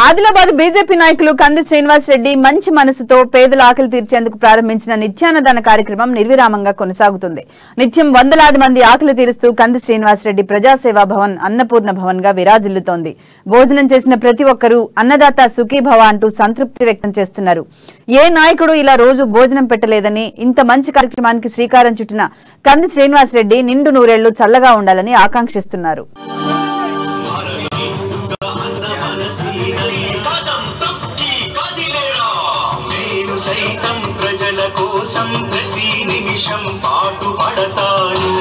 Adilabad BJP నాయకులు కంది శ్రీనివాస్ రెడ్డి మంచి మనసుతో పేదల ఆకలి తీర్చేందుకు ప్రారంభించిన నిత్యాన్నదాన కార్యక్రమం నిర్విరామంగా కొనసాగుతుంది. నిత్యం వందలాది మంది ఆకలి తీరుస్తూ కంది శ్రీనివాస్ రెడ్డి ప్రజాసేవా భవన్ అన్నపూర్ణ భవన్ గా విరాజిల్లుతోంది. భోజనం చేసిన ప్రతి ఒక్కరూ అన్నదాత సుఖీభవ అంటూ సంతృప్తి వ్యక్తం చేస్తున్నారు. ఏ నాయకుడు ఇలా రోజు భోజనం పెట్టలేదని ఇంత మంచి కార్యక్రమానికి శ్రీకారం చుట్టిన కంది శ్రీనివాస్ రెడ్డి నిండు నూరేళ్లు చల్లగా ఉండాలని ఆకాంక్షిస్తున్నారు. సైతం ప్రజల కోసం ప్రతి నిమిషం పాటు పడతాను.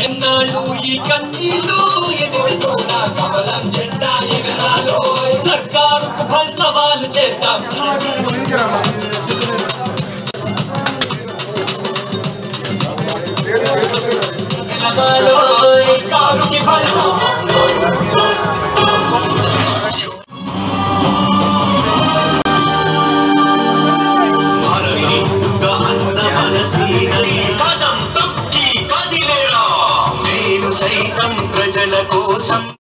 ఎన్నాళ్ళు ఈ